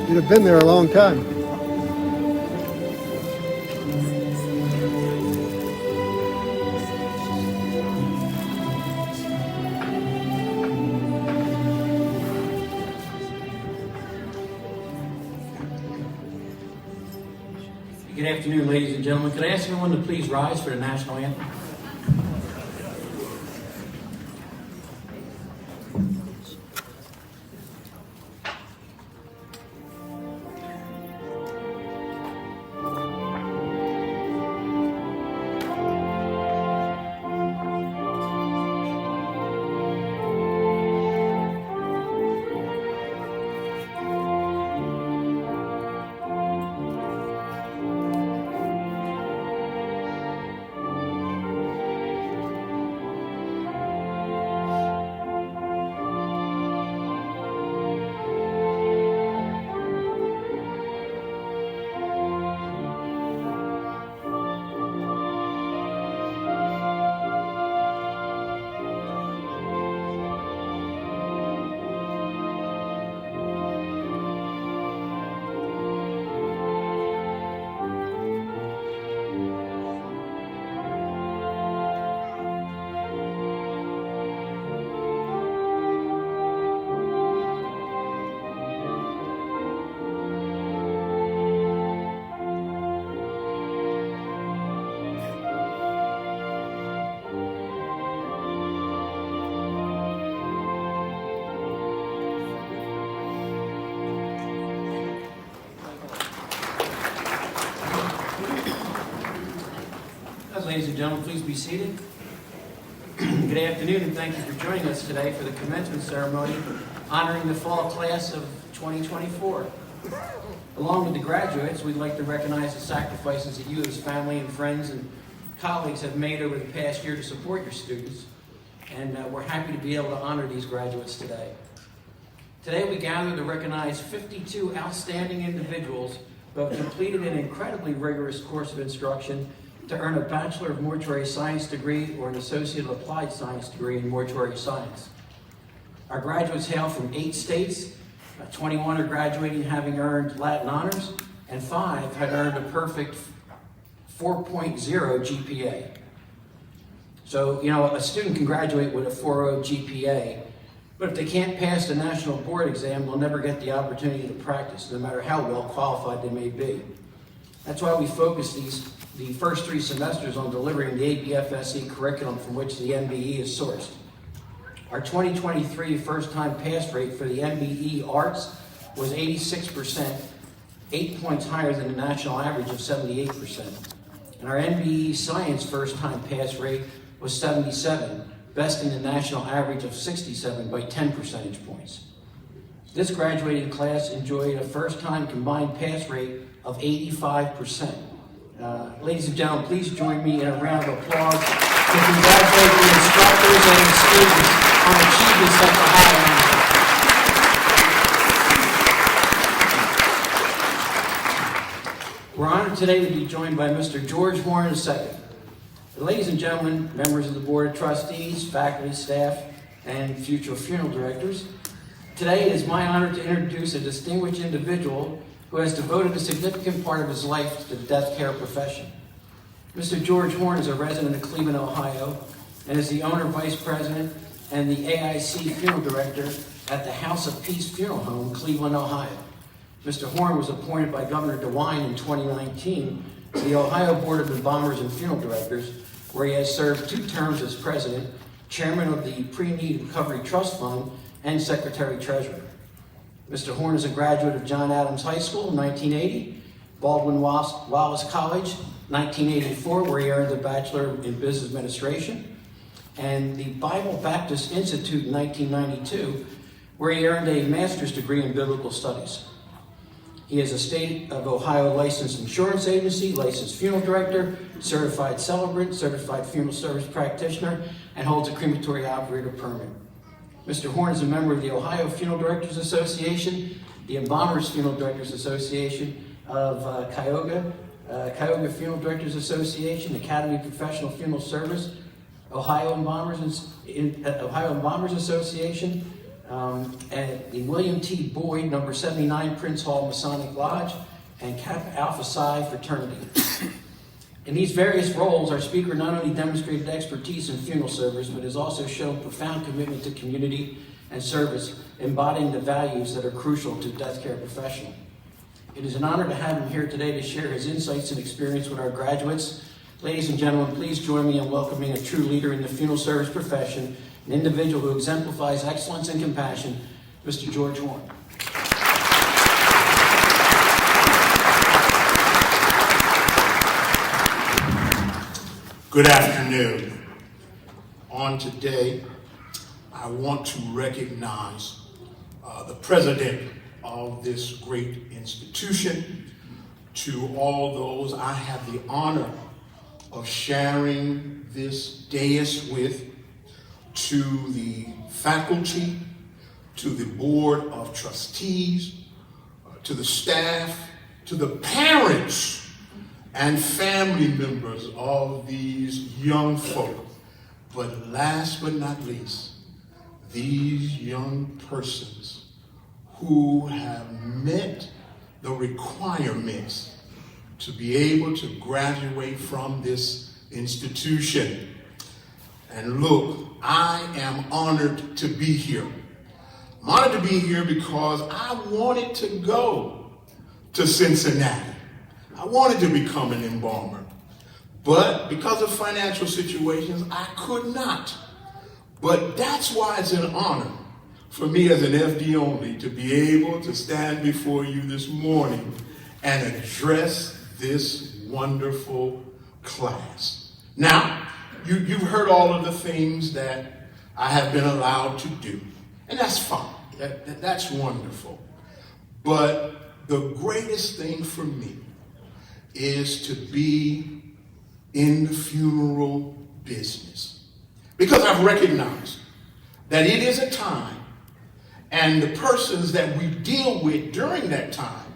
You'd have been there a long time. Good afternoon, ladies and gentlemen. Could I ask everyone to please rise for the national anthem? Ladies and gentlemen, please be seated. Good afternoon, and thank you for joining us today for the commencement ceremony honoring the fall class of 2024. Along with the graduates, we'd like to recognize the sacrifices that you as family and friends and colleagues have made over the past year to support your students, and we're happy to be able to honor these graduates today. Today we gather to recognize 52 outstanding individuals who have completed an incredibly rigorous course of instruction to earn a Bachelor of Mortuary Science degree or an Associate of Applied Science degree in Mortuary Science. Our graduates hail from 8 states, 21 are graduating having earned Latin honors, and 5 had earned a perfect 4.0 GPA. So, you know, a student can graduate with a 4.0 GPA, but if they can't pass the national board exam, they'll never get the opportunity to practice, no matter how well qualified they may be. That's why we focus the first 3 semesters on delivering the ABFSE curriculum from which the MBE is sourced. Our 2023 first-time pass rate for the MBE Arts was 86%, 8 points higher than the national average of 78%. And our MBE Science first-time pass rate was 77, besting the national average of 67 by 10 percentage points. This graduating class enjoyed a first-time combined pass rate of 85%. Ladies and gentlemen, please join me in a round of applause to congratulate the instructors and the students on achievements at the high end. We're honored today to be joined by Mr. George Horn II. Ladies and gentlemen, members of the Board of Trustees, faculty, staff, and future funeral directors, today it is my honor to introduce a distinguished individual who has devoted a significant part of his life to the death care profession. Mr. George Horn is a resident of Cleveland, Ohio, and is the owner, vice president, and the AIC funeral director at the House of Peace Funeral Home, Cleveland, Ohio. Mr. Horn was appointed by Governor DeWine in 2019 to the Ohio Board of Embalmers and Funeral Directors, where he has served 2 terms as president, chairman of the Pre-Need Recovery Trust Fund, and secretary-treasurer. Mr. Horn is a graduate of John Adams High School in 1980, Baldwin Wallace College, 1984, where he earned a Bachelor in Business Administration, and the Bible Baptist Institute in 1992, where he earned a master's degree in Biblical Studies. He is a State of Ohio licensed insurance agency, licensed funeral director, certified celebrant, certified funeral service practitioner, and holds a crematory operator permit. Mr. Horn is a member of the Ohio Funeral Directors Association, the Embalmers Funeral Directors Association of Cuyahoga Funeral Directors Association, Academy of Professional Funeral Service, Ohio Embalmers Association, at the William T. Boyd, number 79, Prince Hall Masonic Lodge, and Kappa Alpha Psi Fraternity. In these various roles, our speaker not only demonstrated expertise in funeral service, but has also shown profound commitment to community and service, embodying the values that are crucial to death care professional. It is an honor to have him here today to share his insights and experience with our graduates. Ladies and gentlemen, please join me in welcoming a true leader in the funeral service profession, an individual who exemplifies excellence and compassion, Mr. George Horn. Good afternoon. On today, I want to recognize the president of this great institution. To all those I have the honor of sharing this dais with, to the faculty, to the board of trustees, to the staff, to the parents and family members of these young folk. But last but not least, these young persons who have met the requirements to be able to graduate from this institution. And look, I am honored to be here. I'm honored to be here because I wanted to go to Cincinnati. I wanted to become an embalmer, but because of financial situations, I could not. But that's why it's an honor for me as an FD only to be able to stand before you this morning and address this wonderful class. Now, you've heard all of the things that I have been allowed to do, and that's fine. That's wonderful. But the greatest thing for me is to be in the funeral business. Because I've recognized that it is a time, and the persons that we deal with during that time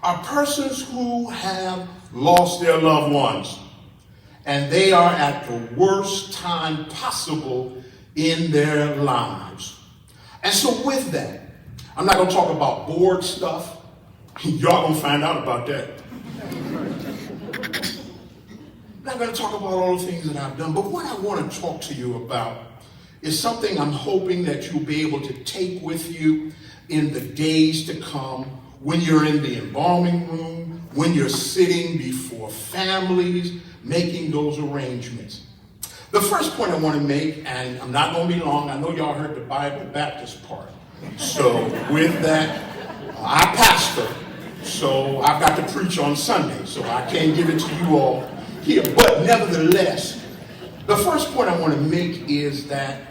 are persons who have lost their loved ones. And they are at the worst time possible in their lives. And so with that, I'm not going to talk about board stuff. Y'all going to find out about that. I'm not going to talk about all the things that I've done, but what I want to talk to you about is something I'm hoping that you'll be able to take with you in the days to come when you're in the embalming room, when you're sitting before families, making those arrangements. The first point I want to make, and I'm not going to be long, I know y'all heard the Bible Baptist part. So with that, I pastor, so I've got to preach on Sunday, so I can't give it to you all here. But nevertheless, the first point I want to make is that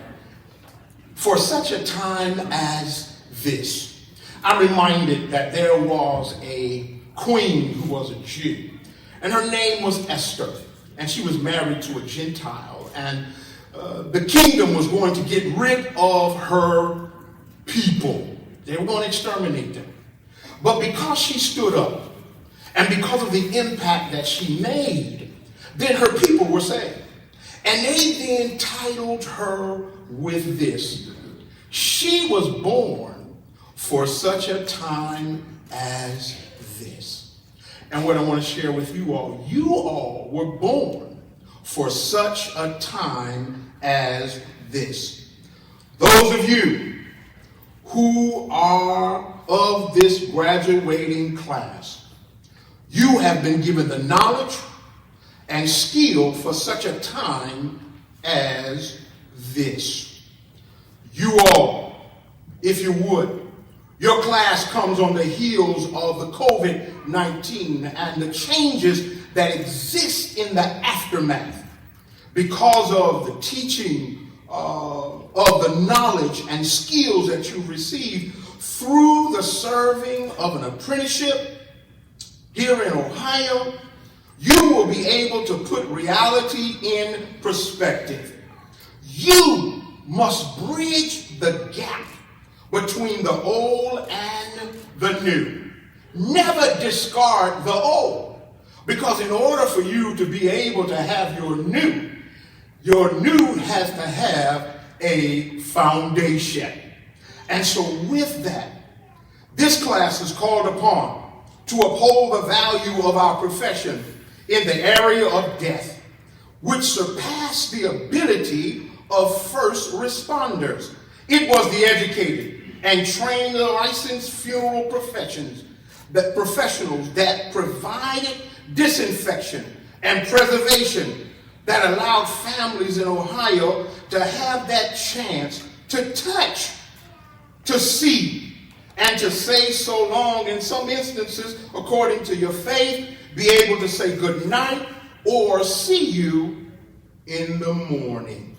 for such a time as this, I'm reminded that there was a queen who was a Jew, and her name was Esther, and she was married to a Gentile, and the kingdom was going to get rid of her people. They were going to exterminate them. But because she stood up, and because of the impact that she made, then her people were saved. And they then titled her with this: she was born for such a time as this. And what I want to share with you all were born for such a time as this. Those of you who are of this graduating class, you have been given the knowledge and skill for such a time as this. You all, if you would, your class comes on the heels of the COVID-19 and the changes that exist in the aftermath because of the teaching of the knowledge and skills that you've received through the serving of an apprenticeship here in Ohio. You will be able to put reality in perspective. You must bridge the gap between the old and the new. Never discard the old, because in order for you to be able to have your new has to have a foundation. And so with that, this class is called upon to uphold the value of our profession in the area of death, which surpassed the ability of first responders. It was the educated and trained licensed funeral professionals that provided disinfection and preservation that allowed families in Ohio to have that chance to touch, to see, and to say so long, in some instances, according to your faith, be able to say good night or see you in the morning,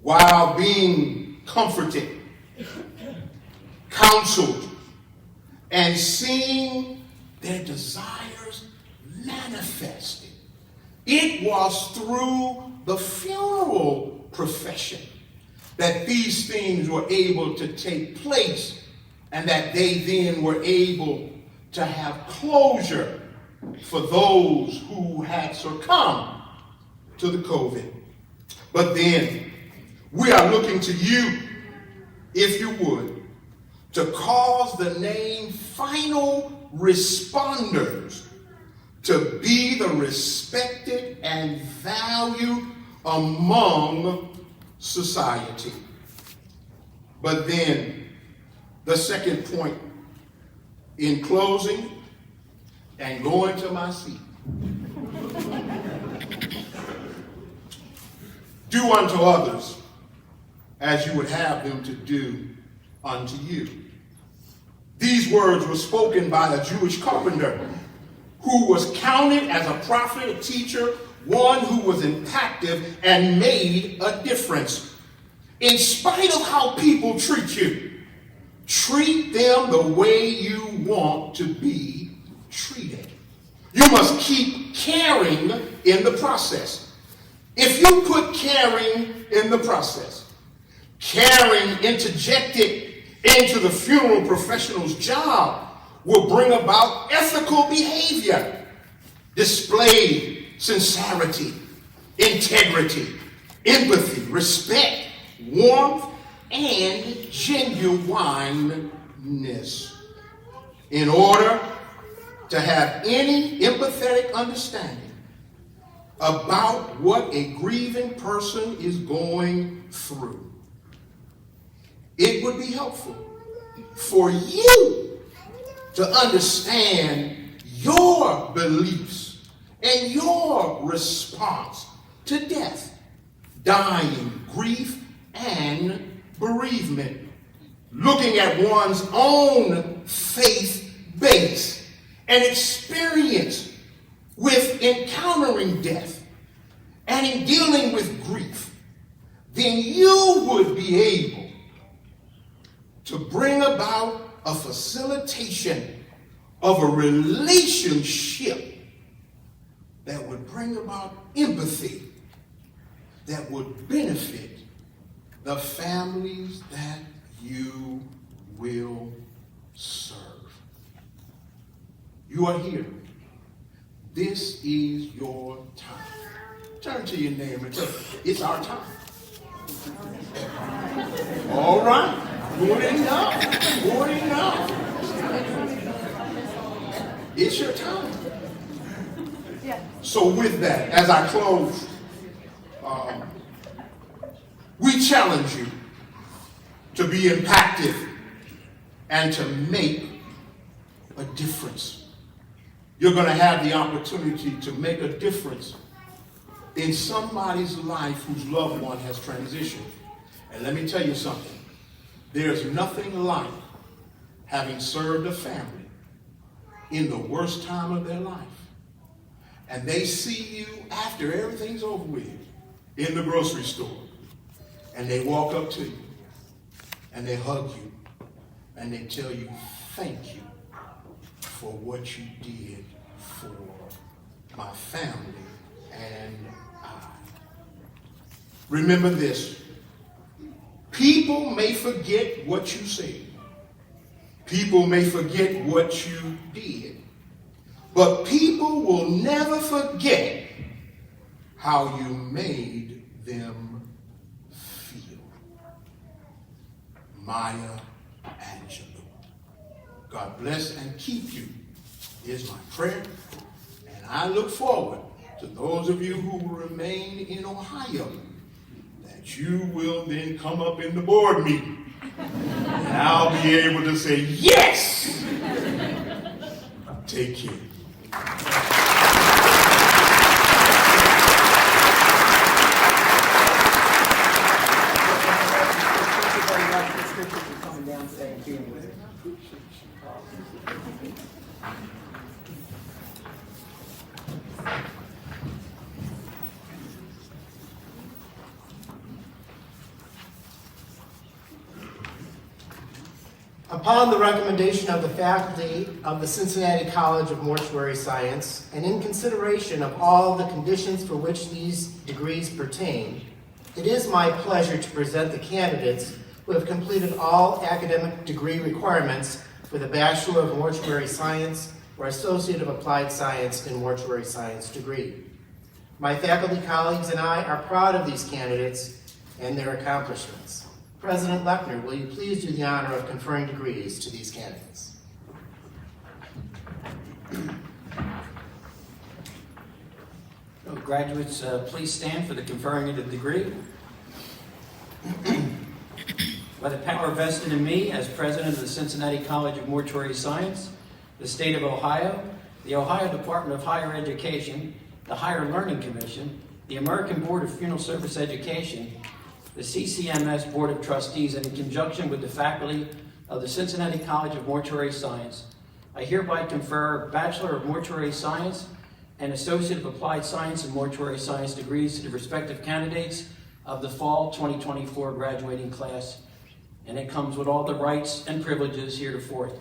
while being comforted, counseled, and seeing their desires manifested. It was through the funeral profession that these things were able to take place, and that they then were able to have closure for those who had succumbed to the COVID. But then we are looking to you, if you would, to cause the name final responders to be the respected and valued among society. But then the second point, in closing and going to my seat, do unto others as you would have them to do unto you. These words were spoken by a Jewish carpenter who was counted as a prophet, a teacher, one who was impactful and made a difference. In spite of how people treat you, treat them the way you want to be treated. You must keep caring in the process. If you put caring in the process, caring interjected into the funeral professional's job will bring about ethical behavior, display sincerity, integrity, empathy, respect, warmth, and genuineness. In order to have any empathetic understanding about what a grieving person is going through, it would be helpful for you to understand your beliefs and your response to death, dying, grief, and bereavement. Looking at one's own faith base and experience with encountering death and in dealing with grief, then you would be able to bring about a facilitation of a relationship that would bring about empathy that would benefit the families that you will serve. You are here. This is your time. Turn to your neighbor and tell them, it's our time. All right. Good enough. Good enough. It's your time. So with that, as I close, we challenge you to be impactful and to make a difference. You're going to have the opportunity to make a difference in somebody's life whose loved one has transitioned. And let me tell you something. There's nothing like having served a family in the worst time of their life. And they see you after everything's over with in the grocery store. And they walk up to you and they hug you and they tell you, thank you for what you did for my family and I. Remember this. People may forget what you said. People may forget what you did. But people will never forget how you made them feel. Maya Angelou. God bless and keep you is my prayer, and I look forward to those of you who will remain in Ohio, that you will then come up in the board meeting, and I'll be able to say, yes! Take care. Upon the recommendation of the faculty of the Cincinnati College of Mortuary Science, and in consideration of all the conditions for which these degrees pertain, it is my pleasure to present the candidates who have completed all academic degree requirements for the Bachelor of Mortuary Science or Associate of Applied Science in Mortuary Science degree. My faculty colleagues and I are proud of these candidates and their accomplishments. President Lechner, will you please do the honor of conferring degrees to these candidates? Graduates, please stand for the conferring of the degree. By the power vested in me as president of the Cincinnati College of Mortuary Science, the state of Ohio, the Ohio Department of Higher Education, the Higher Learning Commission, the American Board of Funeral Service Education, the CCMS Board of Trustees, and in conjunction with the faculty of the Cincinnati College of Mortuary Science, I hereby confer Bachelor of Mortuary Science and Associate of Applied Science and Mortuary Science degrees to the respective candidates of the fall 2024 graduating class, and it comes with all the rights and privileges heretofore.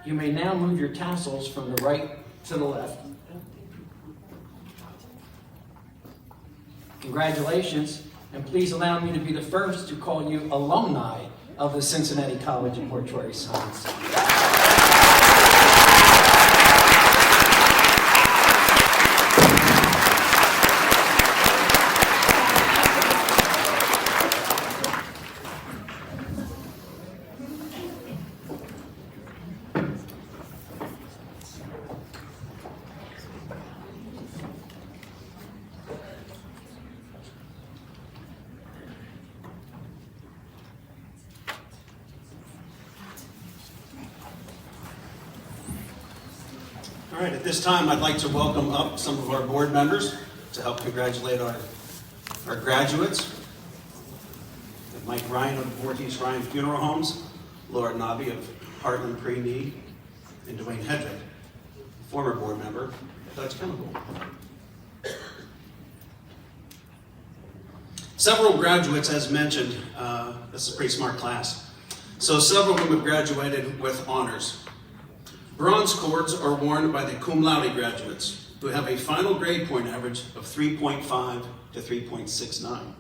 You may now move your tassels from the right to the left. Congratulations, and please allow me to be the first to call you alumni of the Cincinnati College of Mortuary Science. All right, at this time, I'd like to welcome up some of our board members to help congratulate our graduates. Mike Ryan of Voorhees Ryan Funeral Homes, Laura Nobby of Heartland Pre-Need, and Dwayne Hedrick, former board member at Dutch Chemical. Several graduates, as mentioned, this is a pretty smart class. So several of them have graduated with honors. Bronze cords are worn by the cum laude graduates, who have a final grade point average of 3.5 to 3.69.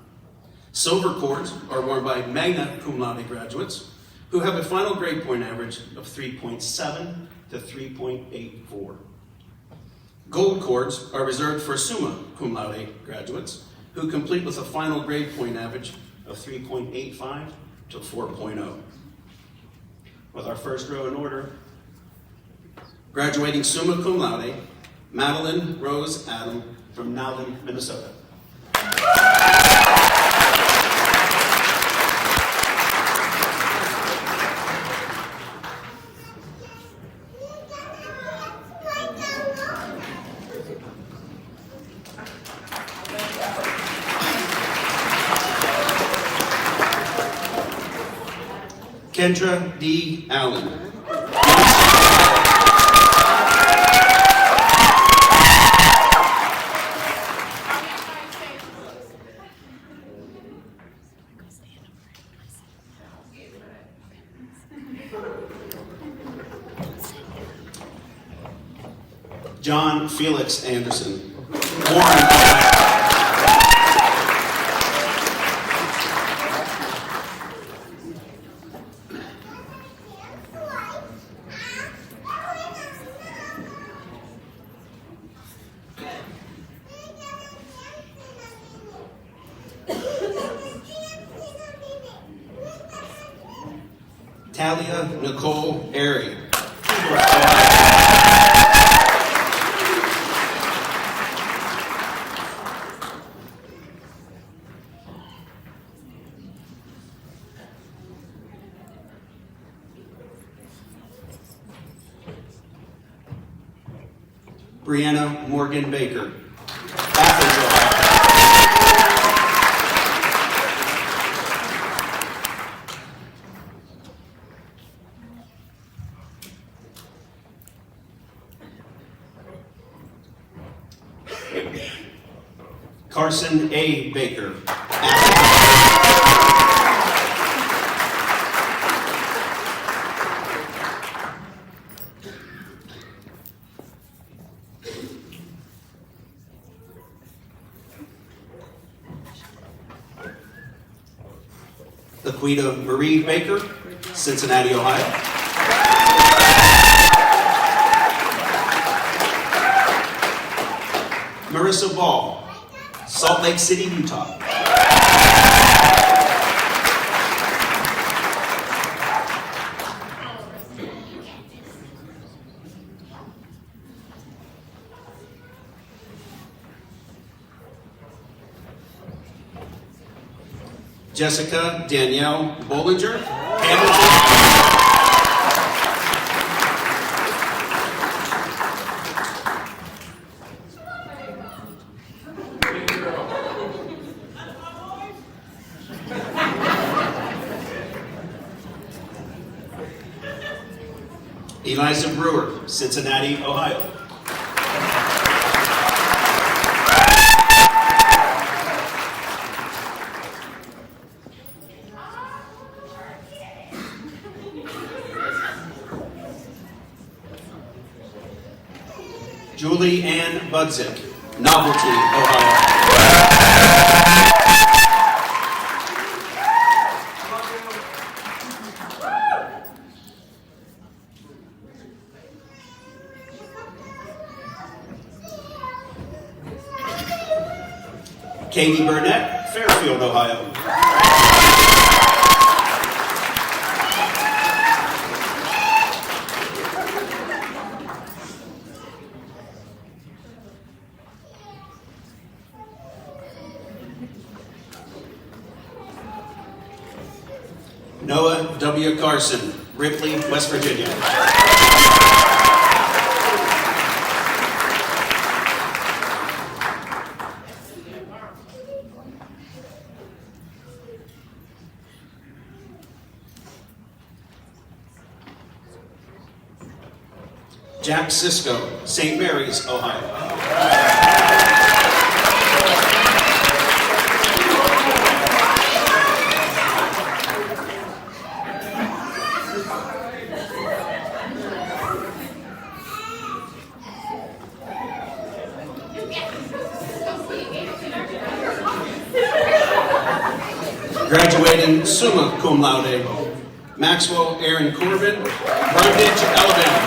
Silver cords are worn by magna cum laude graduates, who have a final grade point average of 3.7 to 3.84. Gold cords are reserved for summa cum laude graduates, who complete with a final grade point average of 3.85 to 4.0. With our first row in order, graduating summa cum laude, Madeline Rose Adam from Nowlin, Minnesota. Kendra D. Allen. John Felix Anderson. Warren. Talia Nicole Airy. Brianna Morgan Baker, Athens, Ohio. Carson A. Baker, Athens. Laquita Marie Baker, Cincinnati, Ohio. Marissa Ball, Salt Lake City, Utah. Jessica Danielle Bollinger, Hamilton. Eliza Brewer, Cincinnati, Ohio. Julie Ann Budzik, Novelty, Ohio. Katie Burnett, Fairfield, Ohio. Noah W. Carson, Ripley, West Virginia. Jack Sisko, St. Mary's, Ohio. Graduating summa cum laude, Maxwell Aaron Corbin, Brundage, Alabama.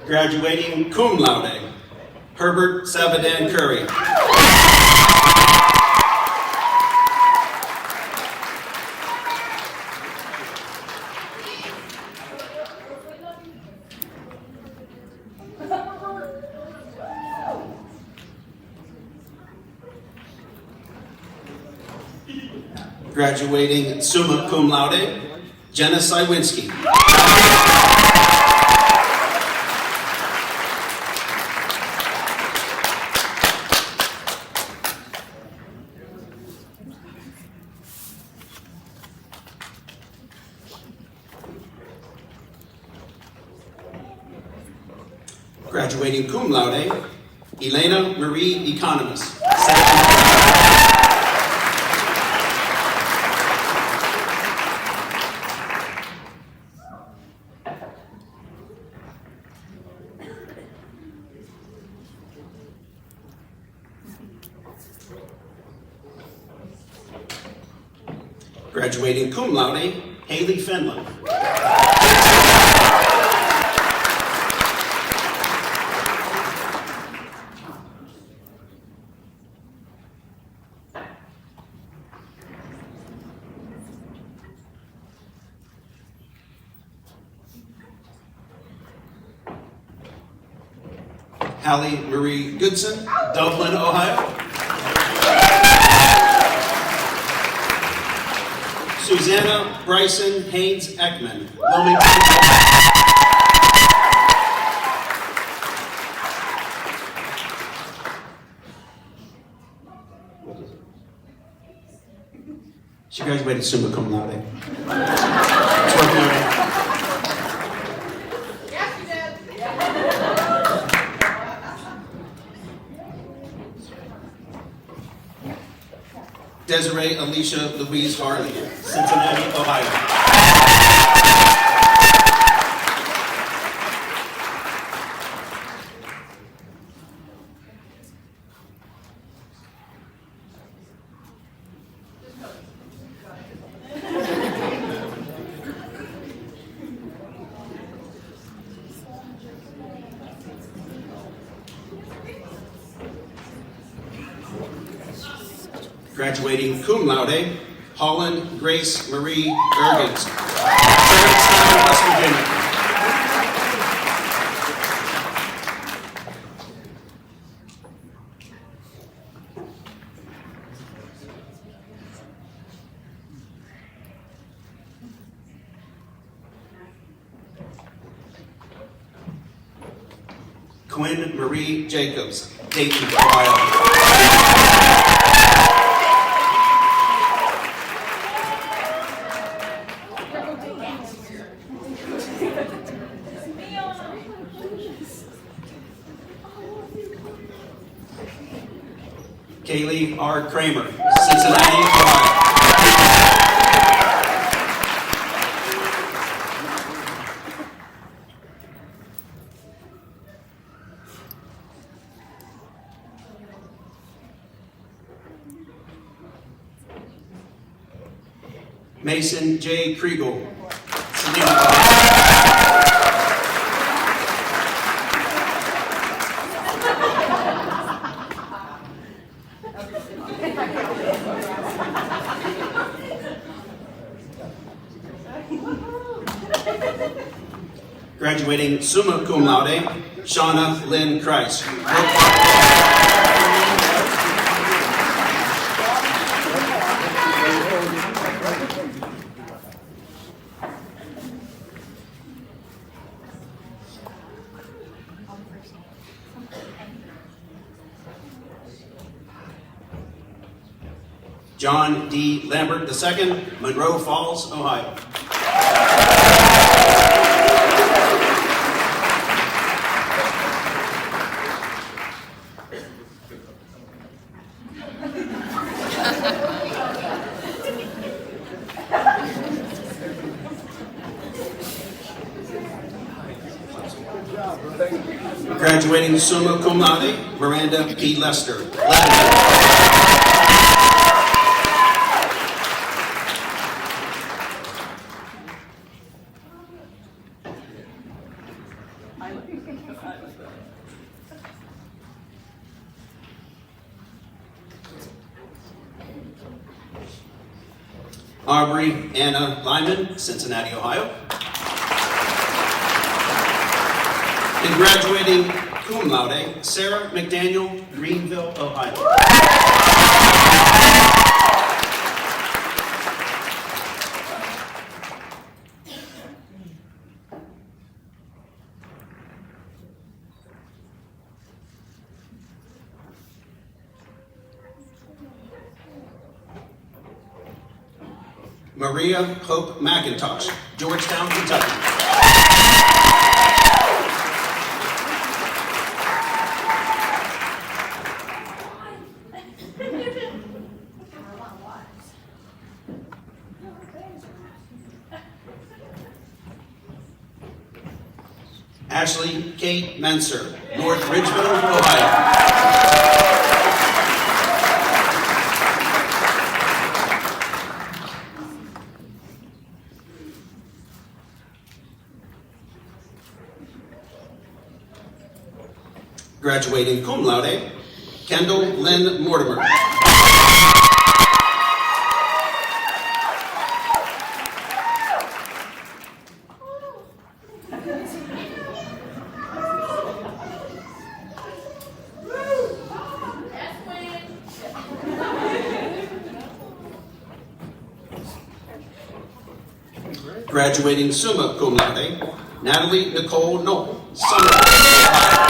Graduating cum laude, Herbert Savadan Curry. Graduating summa cum laude, Jenna Sywinski. Graduating cum laude, Elena Marie Economist. Graduating cum laude, Haley Finland. Hallie Marie Goodson, Dublin, Ohio. Susanna Bryson Haynes Ekman, Wilmington, Ohio. She graduated summa cum laude. It's worth noting. Desiree Alicia Louise Harley, Cincinnati, Ohio. Graduating cum laude, Holland Grace Marie Ergens, Frederickstown, West Virginia. Quinn Marie Jacobs, Dayton, Ohio. Kaylee R. Kramer, Cincinnati, Ohio. Mason J. Kriegel, Salina, Ohio. Graduating summa cum laude, Shauna Lynn Kreis. John D. Lambert II, Monroe Falls, Ohio. Graduating summa cum laude, Miranda P. Lester, Lebanon. Aubrey Anna Lyman, Cincinnati, Ohio. And graduating cum laude, Sarah McDaniel, Greenville, Ohio. Maria Hope McIntosh, Georgetown, Kentucky. Ashley Kate Menser, North Ridgeville, Ohio. Graduating cum laude, Kendall Lynn Mortimer. Graduating summa cum laude, Natalie Nicole Knoll, Somerville, Ohio.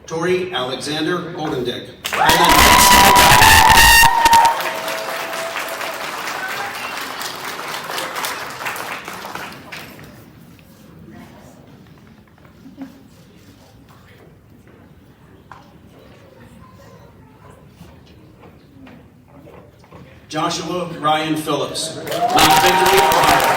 Tori Alexander Oldendick, Joshua Ryan Phillips, Mount Victory, Ohio.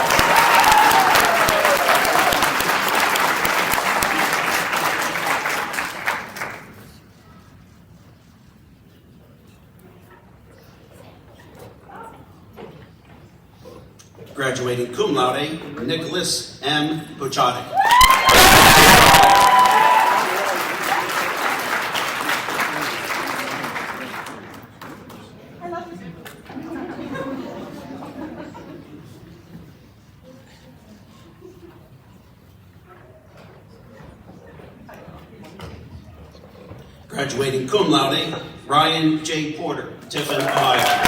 Graduating cum laude, Nicholas M. Puchadik. Graduating cum laude, Ryan J. Porter, Tiffin, Ohio.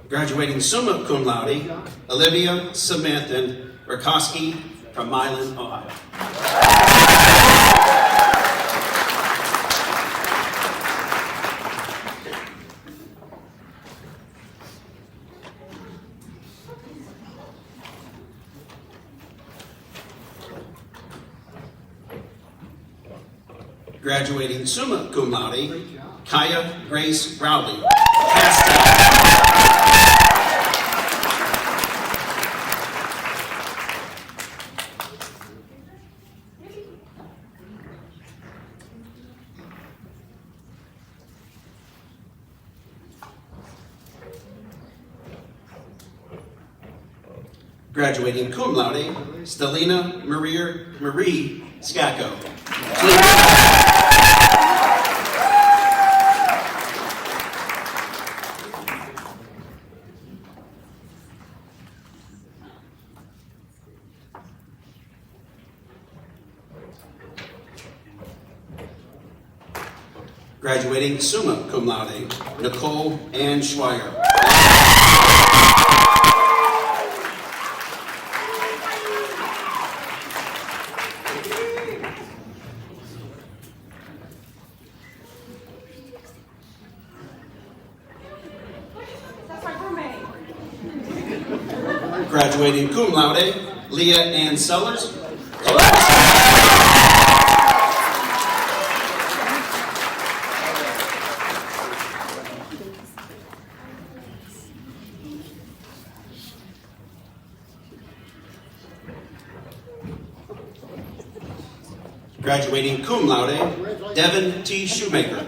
Graduating summa cum laude, Olivia Samantha Rakowski from Milan, Ohio. Graduating summa cum laude, Kaya Grace Rowley, Castile. Graduating cum laude, Stelina Marie Scacco. Graduating summa cum laude, Nicole Ann Schweier. Graduating cum laude, Leah Ann Sellers. Graduating cum laude, Devin T. Shoemaker.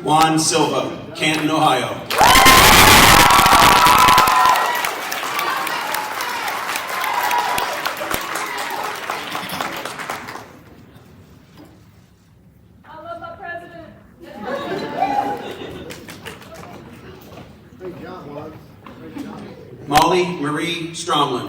Juan Silva, Canton, Ohio. I love my president. Great job, Juan. Great job. Molly Marie Stromlin.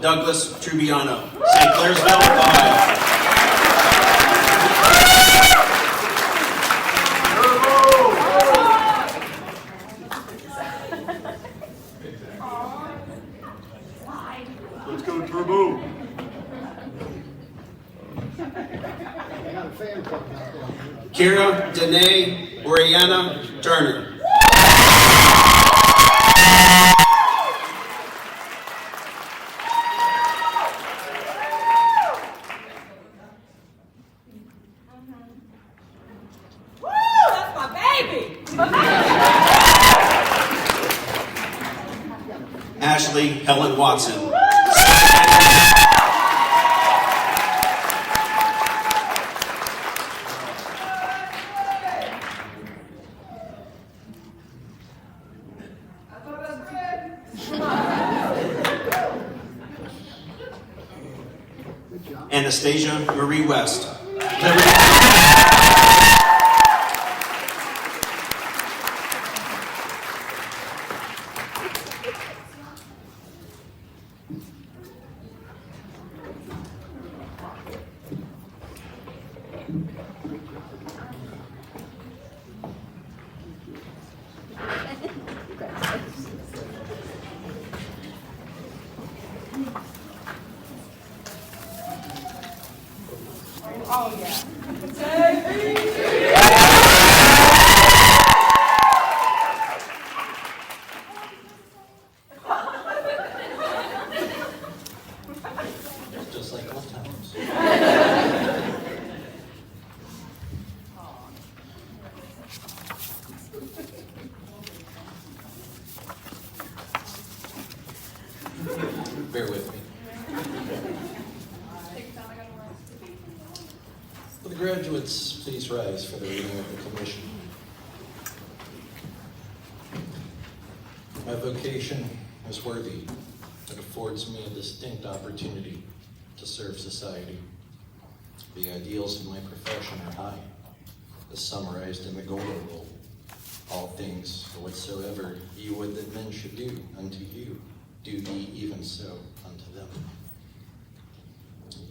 Douglas Trubiano, St. Clairsville, Ohio. Let's go, Turbo. Kira Danae Oriana Turner. Woo! That's my baby! Ashley Helen Watson. Anastasia Marie West. Oh, yeah. Just like old times. Bear with me. Will the graduates please rise for the reading of the commission? My vocation is worthy. It affords me a distinct opportunity to serve society. The ideals of my profession are high, as summarized in the golden rule. All things whatsoever ye would that men should do unto you, do ye even so unto them.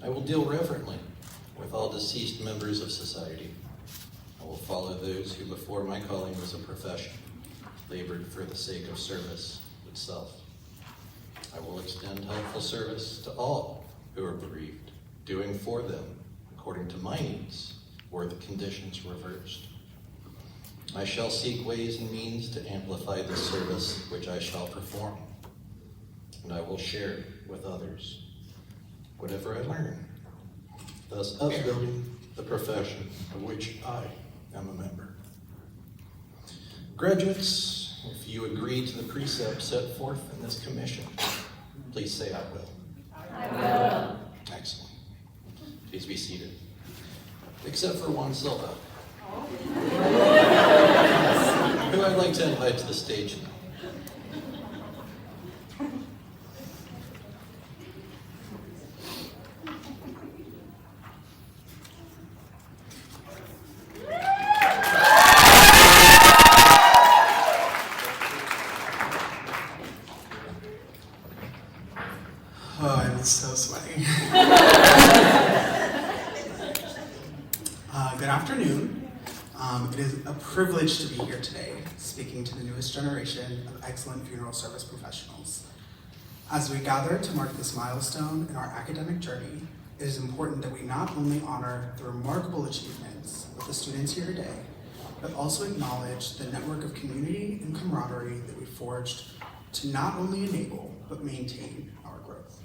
I will deal reverently with all deceased members of society. I will follow those who before my calling was a profession, labored for the sake of service itself. I will extend helpful service to all who are bereaved, doing for them according to my needs or the conditions reversed. I shall seek ways and means to amplify the service which I shall perform, and I will share with others whatever I learn, thus upbuilding the profession of which I am a member. Graduates, if you agree to the precepts set forth in this commission, please say I will. I will. Excellent. Please be seated. Except for Juan Silva, who I'd like to invite to the stage now. Oh, I'm so sweaty. Good afternoon. It is a privilege to be here today, speaking to the newest generation of excellent funeral service professionals. As we gather to mark this milestone in our academic journey, it is important that we not only honor the remarkable achievements of the students here today, but also acknowledge the network of community and camaraderie that we forged to not only enable, but maintain our growth.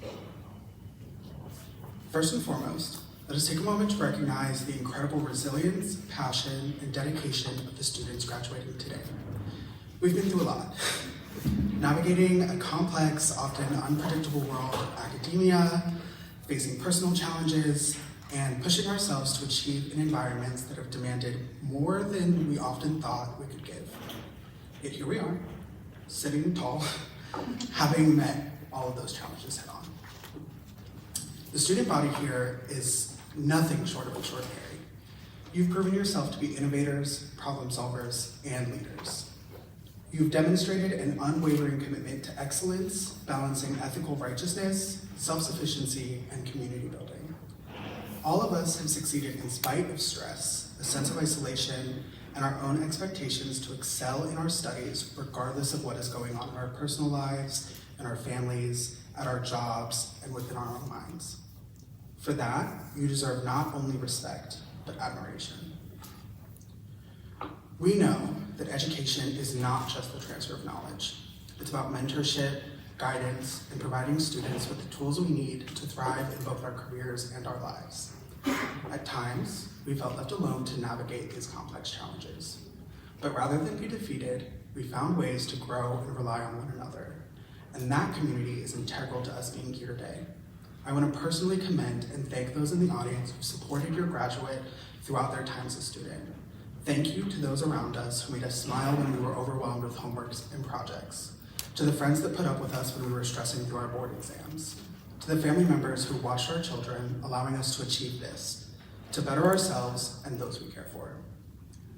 First and foremost, let us take a moment to recognize the incredible resilience, passion, and dedication of the students graduating today. We've been through a lot. Navigating a complex, often unpredictable world of academia, facing personal challenges, and pushing ourselves to achieve in environments that have demanded more than we often thought we could give. Yet here we are, sitting tall, having met all of those challenges head on. The student body here is nothing short of extraordinary. You've proven yourself to be innovators, problem solvers, and leaders. You've demonstrated an unwavering commitment to excellence, balancing ethical righteousness, self-sufficiency, and community building. All of us have succeeded in spite of stress, a sense of isolation, and our own expectations to excel in our studies regardless of what is going on in our personal lives, in our families, at our jobs, and within our own minds. For that, you deserve not only respect, but admiration. We know that education is not just the transfer of knowledge. It's about mentorship, guidance, and providing students with the tools we need to thrive in both our careers and our lives. At times, we felt left alone to navigate these complex challenges. But rather than be defeated, we found ways to grow and rely on one another. And that community is integral to us being here today. I want to personally commend and thank those in the audience who supported your graduate throughout their time as a student. Thank you to those around us who made us smile when we were overwhelmed with homeworks and projects. To the friends that put up with us when we were stressing through our board exams. To the family members who watched our children, allowing us to achieve this, to better ourselves and those we care for.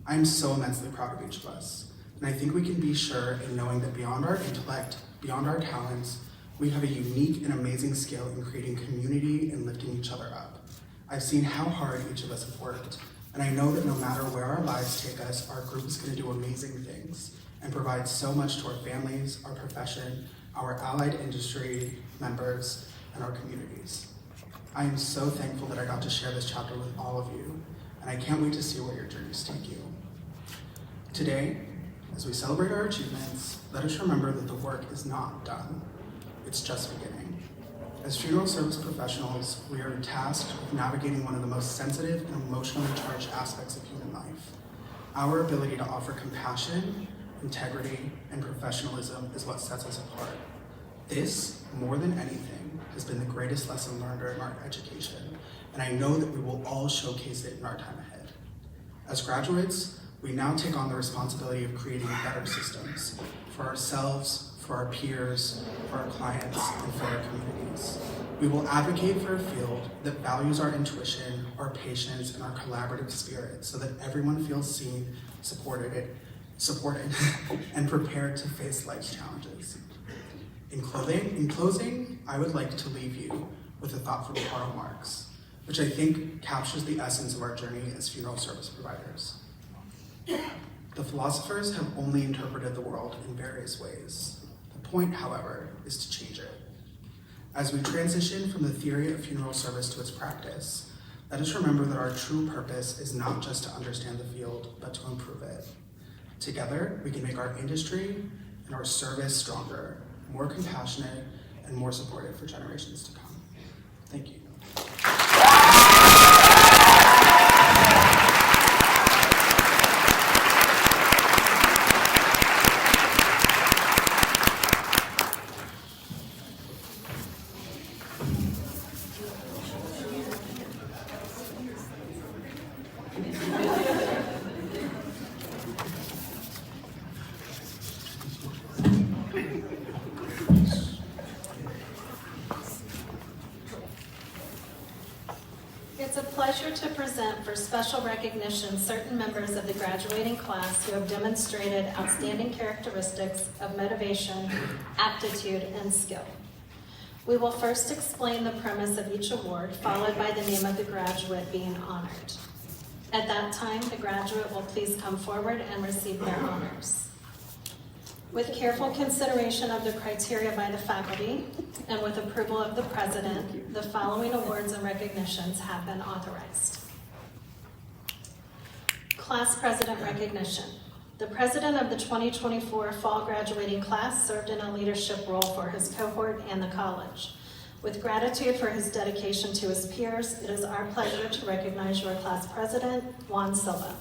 I am so immensely proud of each of us, and I think we can be sure in knowing that beyond our intellect, beyond our talents, we have a unique and amazing skill in creating community and lifting each other up. I've seen how hard each of us have worked, and I know that no matter where our lives take us, our group is going to do amazing things and provide so much to our families, our profession, our allied industry members, and our communities. I am so thankful that I got to share this chapter with all of you, and I can't wait to see where your journeys take you. Today, as we celebrate our achievements, let us remember that the work is not done. It's just beginning. As funeral service professionals, we are tasked with navigating one of the most sensitive and emotionally charged aspects of human life. Our ability to offer compassion, integrity, and professionalism is what sets us apart. This, more than anything, has been the greatest lesson learned during our education, and I know that we will all showcase it in our time ahead. As graduates, we now take on the responsibility of creating better systems for ourselves, for our peers, for our clients, and for our communities. We will advocate for a field that values our intuition, our patience, and our collaborative spirit so that everyone feels seen, supported, and prepared to face life's challenges. In closing, I would like to leave you with a thought from Karl Marx, which I think captures the essence of our journey as funeral service providers. The philosophers have only interpreted the world in various ways. The point, however, is to change it. As we transition from the theory of funeral service to its practice, let us remember that our true purpose is not just to understand the field, but to improve it. Together, we can make our industry and our service stronger, more compassionate, and more supportive for generations to come. Thank you. It's a pleasure to present for special recognition certain members of the graduating class who have demonstrated outstanding characteristics of motivation, aptitude, and skill. We will first explain the premise of each award, followed by the name of the graduate being honored. At that time, the graduate will please come forward and receive their honors. With careful consideration of the criteria by the faculty and with approval of the president, the following awards and recognitions have been authorized. Class President Recognition. The president of the 2024 fall graduating class served in a leadership role for his cohort and the college. With gratitude for his dedication to his peers, it is our pleasure to recognize your class president, Juan Silva.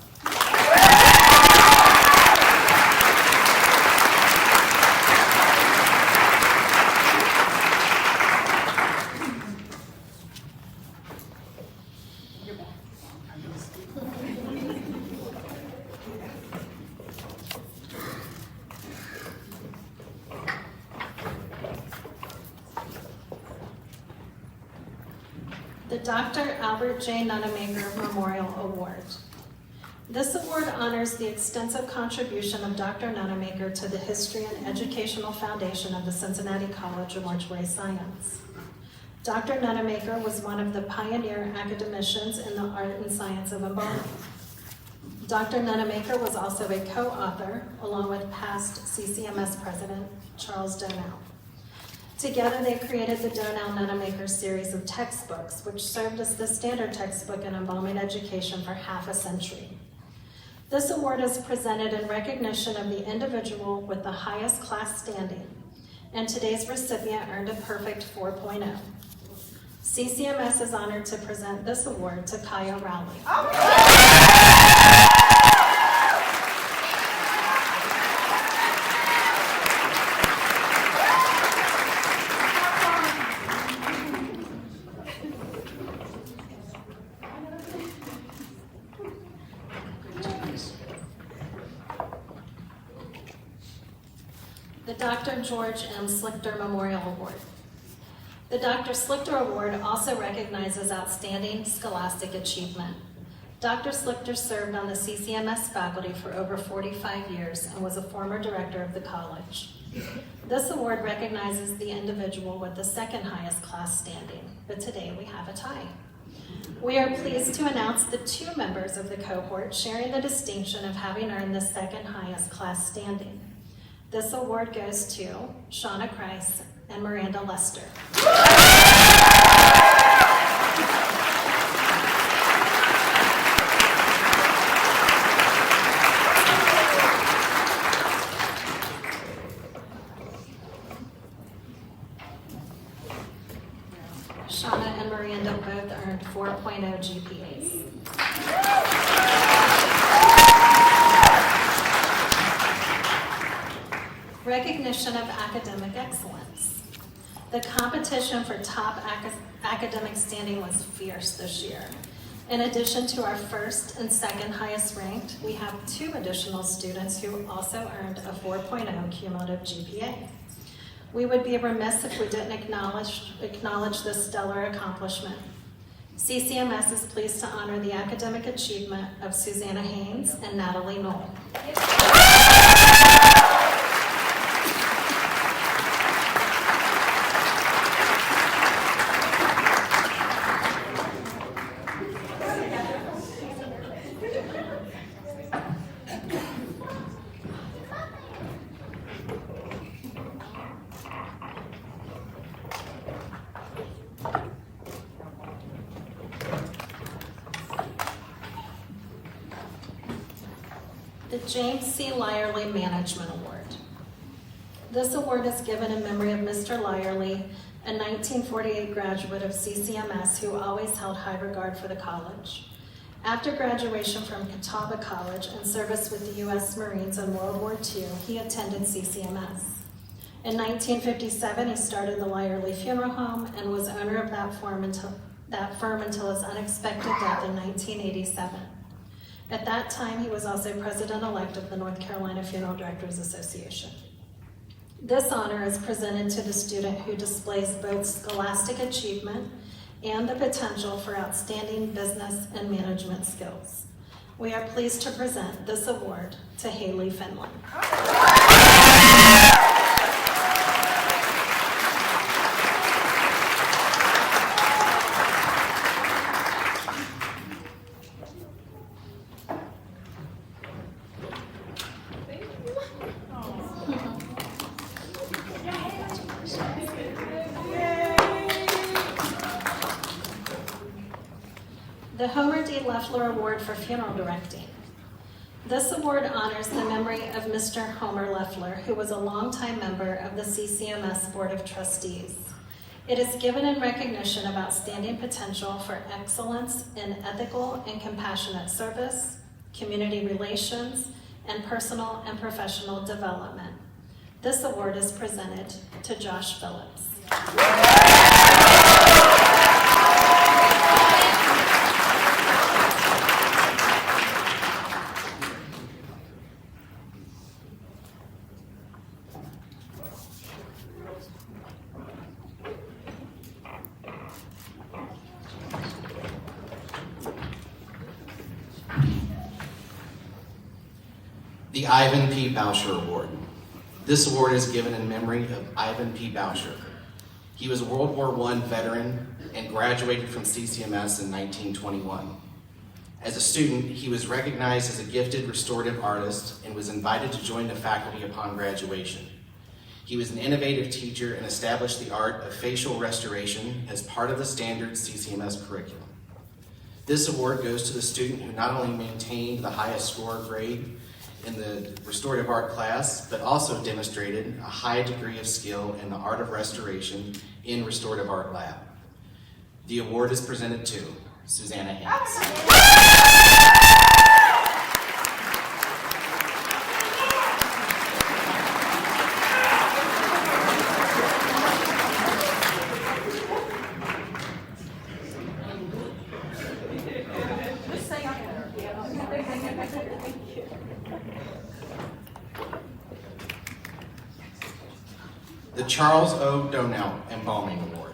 The Dr. Albert J. Nunemaker Memorial Award. This award honors the extensive contribution of Dr. Nunemaker to the history and educational foundation of the Cincinnati College of Mortuary Science. Dr. Nunemaker was one of the pioneer academicians in the art and science of embalming. Dr. Nunemaker was also a co-author, along with past CCMS president Charles Donnell. Together, they created the Donnell-Nunemaker series of textbooks, which served as the standard textbook in embalming education for half a century. This award is presented in recognition of the individual with the highest class standing, and today's recipient earned a perfect 4.0. CCMS is honored to present this award to Kaya Rowley. The Dr. George M. Slichter Memorial Award. The Dr. Slichter Award also recognizes outstanding scholastic achievement. Dr. Slichter served on the CCMS faculty for over 45 years and was a former director of the college. This award recognizes the individual with the second highest class standing, but today we have a tie. We are pleased to announce the two members of the cohort sharing the distinction of having earned the second highest class standing. This award goes to Shauna Kreis and Miranda Lester. Shauna and Miranda both earned 4.0 GPAs. Recognition of academic excellence. The competition for top academic standing was fierce this year. In addition to our first and second highest ranked, we have two additional students who also earned a 4.0 cumulative GPA. We would be remiss if we didn't acknowledge this stellar accomplishment. CCMS is pleased to honor the academic achievement of Susanna Haynes and Natalie Knoll. The James C. Lyerly Management Award. This award is given in memory of Mr. Lyerly, a 1948 graduate of CCMS who always held high regard for the college. After graduation from Catawba College and service with the U.S. Marines in World War II, he attended CCMS. In 1957, he started the Lyerly Funeral Home and was owner of that firm until his unexpected death in 1987. At that time, he was also president-elect of the North Carolina Funeral Directors Association. This honor is presented to the student who displays both scholastic achievement and the potential for outstanding business and management skills. We are pleased to present this award to Haley Finland. The Homer D. Leffler Award for Funeral Directing. This award honors the memory of Mr. Homer Leffler, who was a longtime member of the CCMS Board of Trustees. It is given in recognition of outstanding potential for excellence in ethical and compassionate service, community relations, and personal and professional development. This award is presented to Josh Phillips. The Ivan P. Boucher Award. This award is given in memory of Ivan P. Boucher. He was a World War I veteran and graduated from CCMS in 1921. As a student, he was recognized as a gifted restorative artist and was invited to join the faculty upon graduation. He was an innovative teacher and established the art of facial restoration as part of the standard CCMS curriculum. This award goes to the student who not only maintained the highest score grade in the restorative art class, but also demonstrated a high degree of skill in the art of restoration in restorative art lab. The award is presented to Susanna Haynes. The Charles O. Donnell Embalming Award.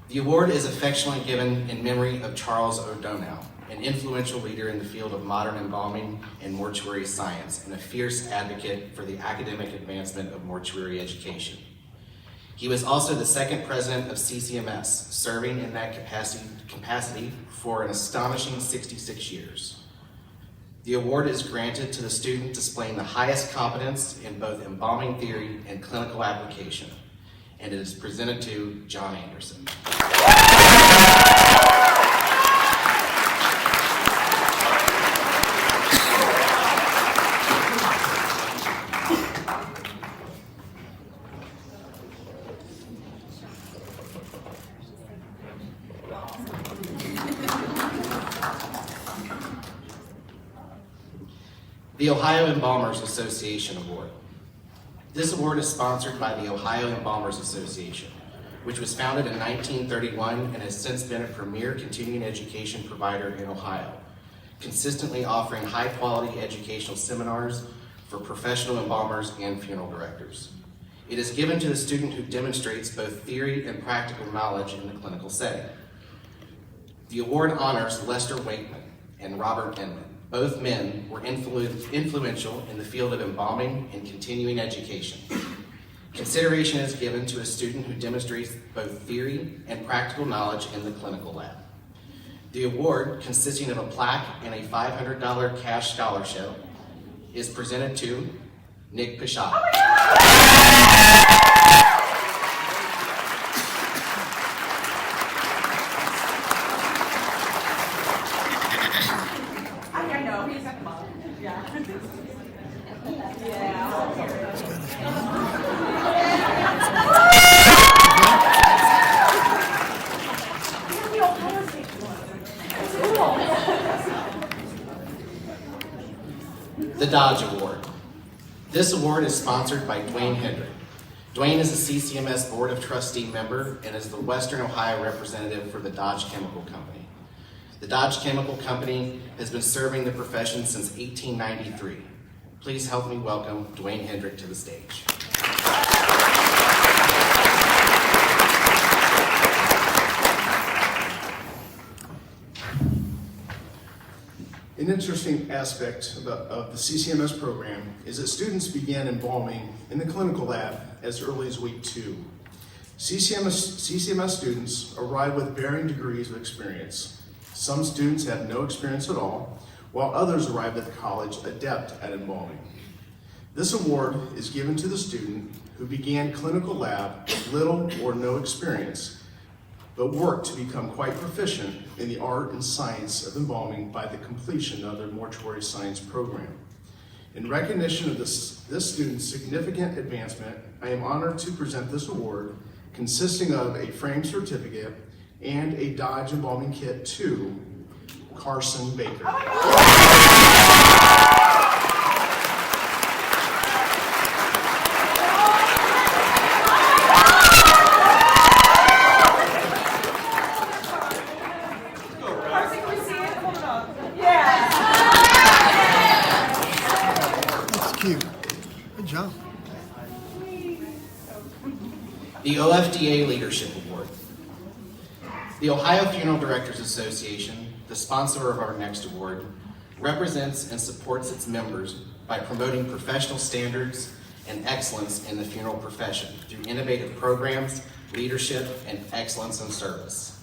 The award is affectionately given in memory of Charles O. Donnell, an influential leader in the field of modern embalming and mortuary science, and a fierce advocate for the academic advancement of mortuary education. He was also the second president of CCMS, serving in that capacity for an astonishing 66 years. The award is granted to the student displaying the highest competence in both embalming theory and clinical application, and it is presented to John Anderson. The Ohio Embalmers Association Award. This award is sponsored by the Ohio Embalmers Association, which was founded in 1931 and has since been a premier continuing education provider in Ohio, consistently offering high-quality educational seminars for professional embalmers and funeral directors. It is given to the student who demonstrates both theory and practical knowledge in the clinical setting. The award honors Lester Wakeman and Robert Inman. Both men were influential in the field of embalming and continuing education. Consideration is given to a student who demonstrates both theory and practical knowledge in the clinical lab. The award, consisting of a plaque and a $500 cash scholarship, is presented to Nick Pichot. I know, he's at the bottom. Yeah. The Dodge Award. This award is sponsored by Dwayne Hendrick. Dwayne is a CCMS Board of Trustee member and is the Western Ohio representative for the Dodge Chemical Company. The Dodge Chemical Company has been serving the profession since 1893. Please help me welcome Dwayne Hendrick to the stage. An interesting aspect of the CCMS program is that students begin embalming in the clinical lab as early as week 2. CCMS students arrive with varying degrees of experience. Some students have no experience at all, while others arrive at the college adept at embalming. This award is given to the student who began clinical lab with little or no experience, but worked to become quite proficient in the art and science of embalming by the completion of their mortuary science program. In recognition of this student's significant advancement, I am honored to present this award, consisting of a framed certificate and a Dodge embalming kit to Carson Baker. Good job. The OFDA Leadership Award. The Ohio Funeral Directors Association, the sponsor of our next award, represents and supports its members by promoting professional standards and excellence in the funeral profession through innovative programs, leadership, and excellence in service.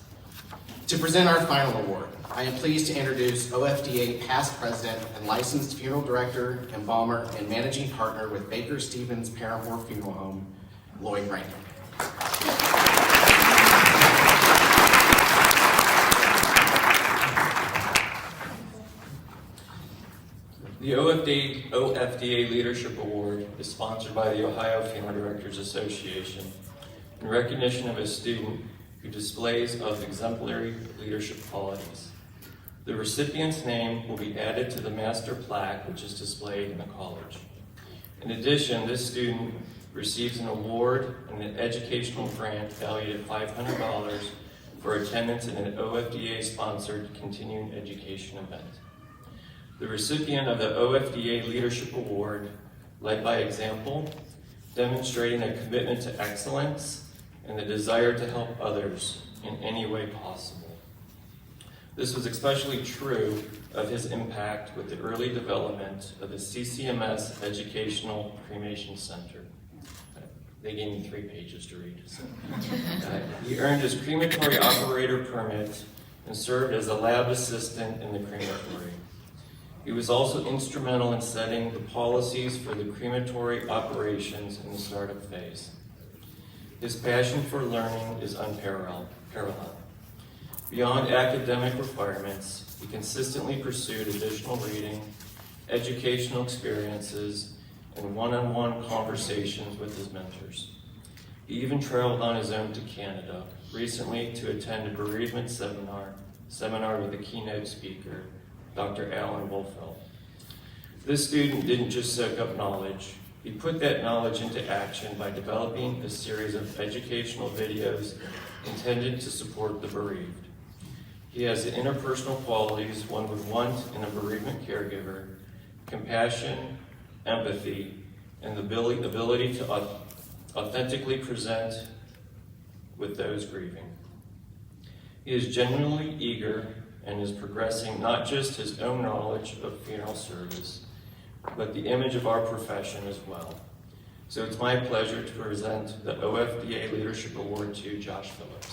To present our final award, I am pleased to introduce OFDA past president and licensed funeral director, embalmer, and managing partner with Baker Stevens Paramore Funeral Home, Lloyd Rankin. The OFDA Leadership Award is sponsored by the Ohio Funeral Directors Association in recognition of a student who displays of exemplary leadership qualities. The recipient's name will be added to the master plaque, which is displayed in the college. In addition, this student receives an award and an educational grant valued at $500 for attendance in an OFDA-sponsored continuing education event. The recipient of the OFDA Leadership Award led by example, demonstrating a commitment to excellence and the desire to help others in any way possible. This was especially true of his impact with the early development of the CCMS Educational Cremation Center. They gave me 3 pages to read. So. He earned his crematory operator permit and served as a lab assistant in the crematory. He was also instrumental in setting the policies for the crematory operations in the startup phase. His passion for learning is unparalleled. Beyond academic requirements, he consistently pursued additional reading, educational experiences, and one-on-one conversations with his mentors. He even traveled on his own to Canada recently to attend a bereavement seminar with a keynote speaker, Dr. Alan Wolfeld. This student didn't just soak up knowledge, he put that knowledge into action by developing a series of educational videos intended to support the bereaved. He has the interpersonal qualities one would want in a bereavement caregiver: compassion, empathy, and the ability to authentically present with those grieving. He is genuinely eager and is progressing not just his own knowledge of funeral service, but the image of our profession as well. So it's my pleasure to present the OFDA Leadership Award to Josh Phillips.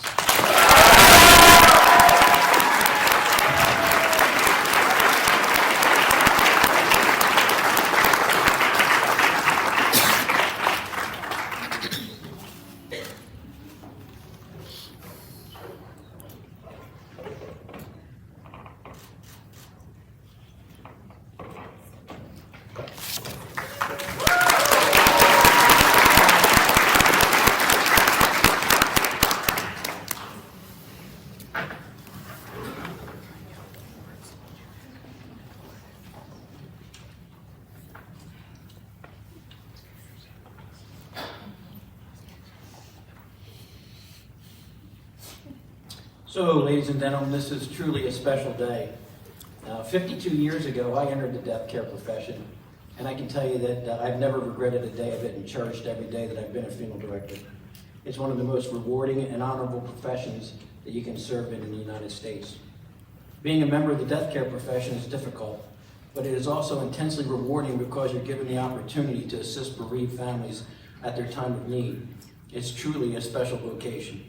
So, ladies and gentlemen, this is truly a special day. 52 years ago, I entered the death care profession, and I can tell you that I've never regretted a day of it and cherished every day that I've been a funeral director. It's one of the most rewarding and honorable professions that you can serve in the United States. Being a member of the death care profession is difficult, but it is also intensely rewarding because you're given the opportunity to assist bereaved families at their time of need. It's truly a special vocation.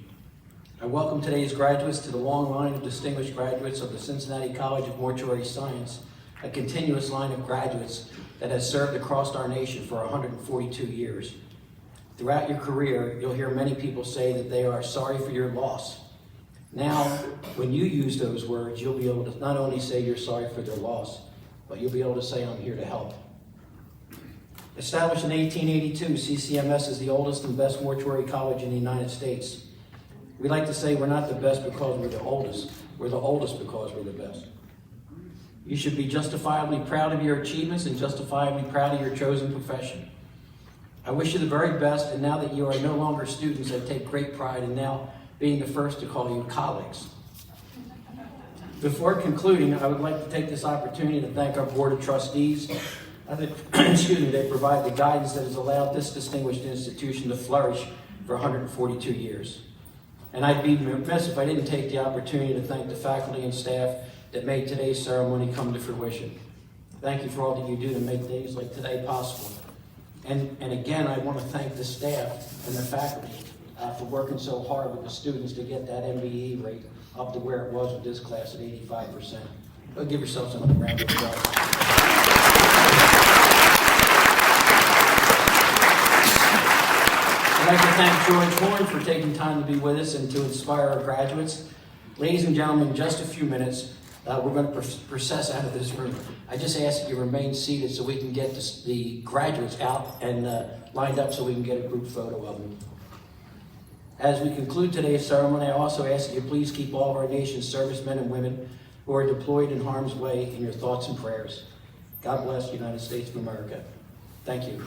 I welcome today's graduates to the long line of distinguished graduates of the Cincinnati College of Mortuary Science, a continuous line of graduates that has served across our nation for 142 years. Throughout your career, you'll hear many people say that they are sorry for your loss. Now, when you use those words, you'll be able to not only say you're sorry for their loss, but you'll be able to say, I'm here to help. Established in 1882, CCMS is the oldest and best mortuary college in the United States. We like to say we're not the best because we're the oldest. We're the oldest because we're the best. You should be justifiably proud of your achievements and justifiably proud of your chosen profession. I wish you the very best, and now that you are no longer students, I take great pride in now being the first to call you colleagues. Before concluding, I would like to take this opportunity to thank our Board of Trustees. They provide the guidance that has allowed this distinguished institution to flourish for 142 years. And I'd be remiss if I didn't take the opportunity to thank the faculty and staff that made today's ceremony come to fruition. Thank you for all that you do to make days like today possible. And again, I want to thank the staff and the faculty for working so hard with the students to get that MBE rate up to where it was with this class at 85%. But give yourselves another round of applause. I'd like to thank George Horn for taking time to be with us and to inspire our graduates. Ladies and gentlemen, in just a few minutes, we're going to process out of this room. I just ask that you remain seated so we can get the graduates out and lined up so we can get a group photo of them. As we conclude today's ceremony, I also ask that you please keep all of our nation's servicemen and women who are deployed in harm's way in your thoughts and prayers. God bless the United States of America. Thank you.